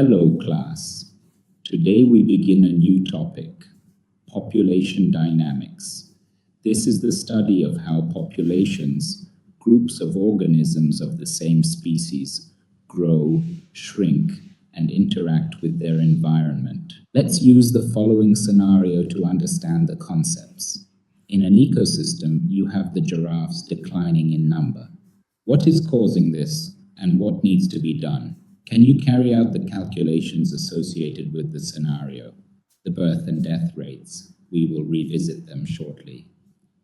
Hello, class. Today we begin a new topic, population dynamics. This is the study of how populations, groups of organisms of the same species, grow, shrink, and interact with their environment. Let's use the following scenario to understand the concepts. In an ecosystem, you have the giraffes declining in number. What is causing this, and what needs to be done? Can you carry out the calculations associated with the scenario? The birth and death rates. We will revisit them shortly.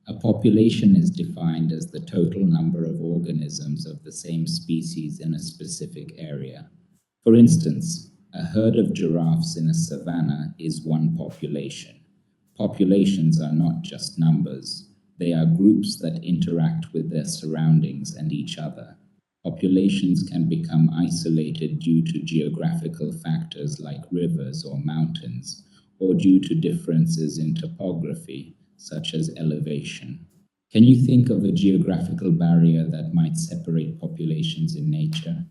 A population is defined as the total number of organisms of the same species in a specific area. For instance, a herd of giraffes in a savanna is one population. Populations are not just numbers. They are groups that interact with their surroundings and each other. Populations can become isolated due to geographical factors like rivers or mountains, or due to differences in topography, such as elevation. Can you think of a geographical barrier that might separate populations in nature?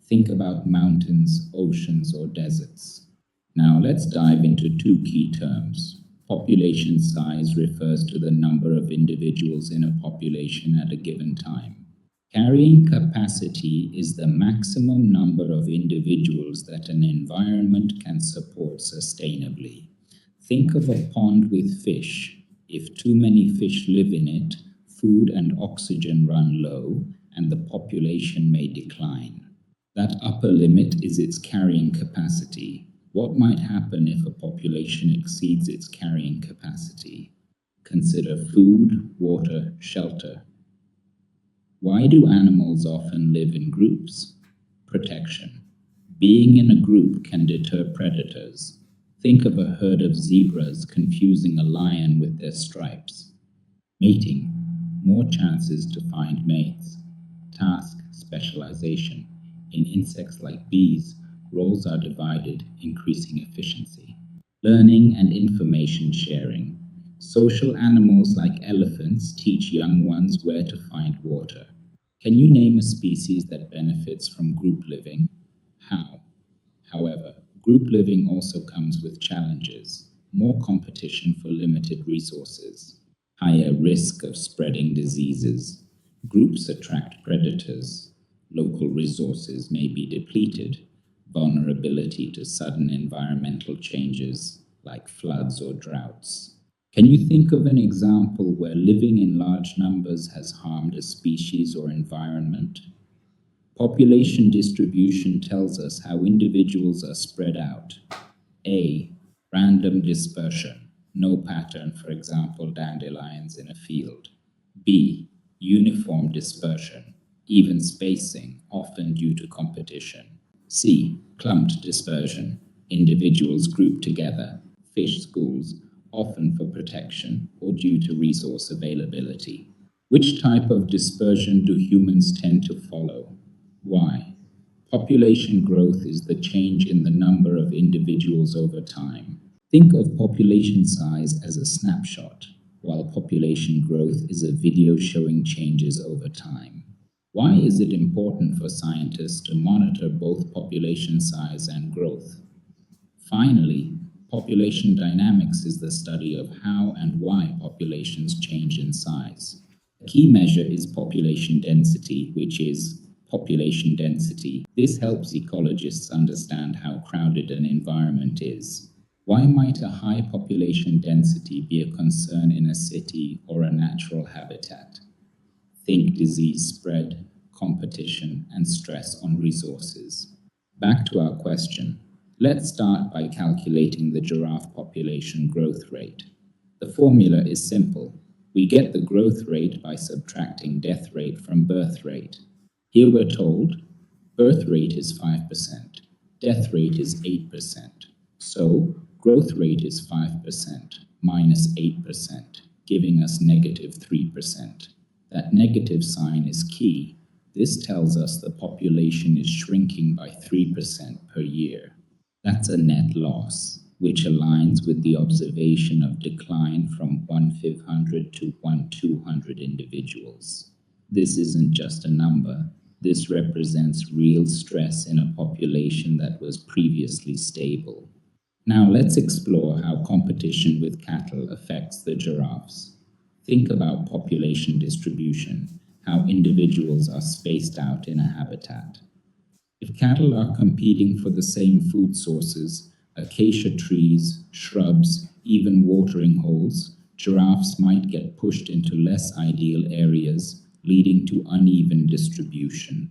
Think about mountains, oceans, or deserts. Now let's dive into two key terms. Population size refers to the number of individuals in a population at a given time. Carrying capacity is the maximum number of individuals that an environment can support sustainably. Think of a pond with fish. If too many fish live in it, food and oxygen run low, and the population may decline. That upper limit is its carrying capacity. What might happen if a population exceeds its carrying capacity? Consider food, water, shelter. Why do animals often live in groups? Protection. Being in a group can deter predators. Think of a herd of zebras confusing a lion with their stripes. Mating. More chances to find mates. Task specialization. In insects like bees, roles are divided, increasing efficiency. Learning and information sharing. Social animals like elephants teach young ones where to find water. Can you name a species that benefits from group living? How? However, group living also comes with challenges. More competition for limited resources. Higher risk of spreading diseases. Groups attract predators. Local resources may be depleted. Vulnerability to sudden environmental changes like floods or droughts. Can you think of an example where living in large numbers has harmed a species or environment? Population distribution tells us how individuals are spread out. A. Random dispersion. No pattern, for example, dandelions in a field. B. Uniform dispersion. Even spacing, often due to competition. C. Clumped dispersion. Individuals grouped together. Fish schools, often for protection or due to resource availability. Which type of dispersion do humans tend to follow? Why? Population growth is the change in the number of individuals over time. Think of population size as a snapshot, while population growth is a video showing changes over time. Why is it important for scientists to monitor both population size and growth? Finally, population dynamics is the study of how and why populations change in size. A key measure is population density, which is population density. This helps ecologists understand how crowded an environment is. Why might a high population density be a concern in a city or a natural habitat? Think disease spread, competition, and stress on resources. Back to our question. Let's start by calculating the giraffe population growth rate. The formula is simple. We get the growth rate by subtracting death rate from birth rate. Here we're told birth rate is 5%, death rate is 8%. So growth rate is 5% minus 8%, giving us negative 3%. That negative sign is key. This tells us the population is shrinking by 3% per year. That's a net loss, which aligns with the observation of decline from 1/500 to 1/200 individuals. This isn't just a number. This represents real stress in a population that was previously stable. Now let's explore how competition with cattle affects the giraffes. Think about population distribution, how individuals are spaced out in a habitat. If cattle are competing for the same food sources, acacia trees, shrubs, even watering holes, giraffes might get pushed into less ideal areas, leading to uneven distribution.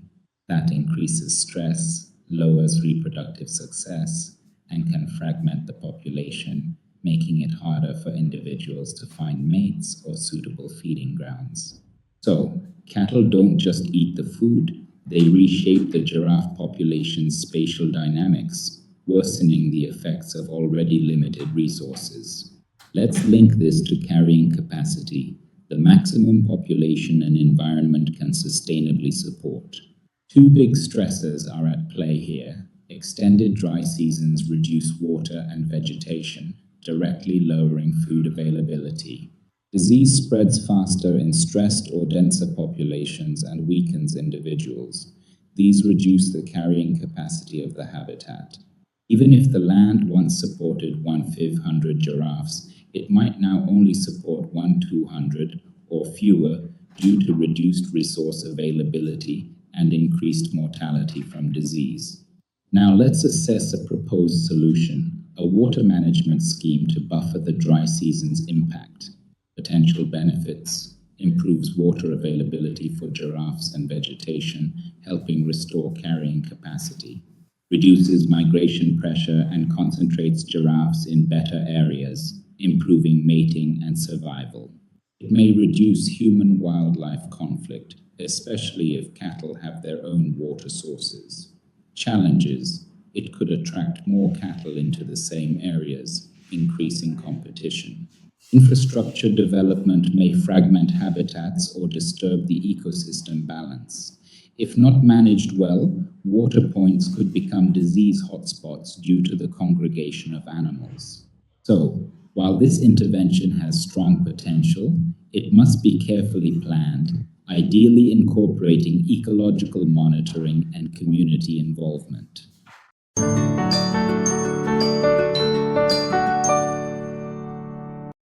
That increases stress, lowers reproductive success, and can fragment the population, making it harder for individuals to find mates or suitable feeding grounds. So, cattle don't just eat the food, they reshape the giraffe population's spatial dynamics, worsening the effects of already limited resources. Let's link this to carrying capacity, the maximum population an environment can sustainably support. Two big stressors are at play here. Extended dry seasons reduce water and vegetation, directly lowering food availability. Disease spreads faster in stressed or denser populations and weakens individuals. These reduce the carrying capacity of the habitat. Even if the land once supported 1/500 giraffes, it might now only support 1/200 or fewer due to reduced resource availability and increased mortality from disease. Now let's assess a proposed solution, a water management scheme to buffer the dry season's impact. Potential benefits: improves water availability for giraffes and vegetation, helping restore carrying capacity. Reduces migration pressure and concentrates giraffes in better areas, improving mating and survival. It may reduce human-wildlife conflict, especially if cattle have their own water sources. Challenges: it could attract more cattle into the same areas, increasing competition. Infrastructure development may fragment habitats or disturb the ecosystem balance. If not managed well, water points could become disease hotspots due to the congregation of animals. So, while this intervention has strong potential, it must be carefully planned, ideally incorporating ecological monitoring and community involvement.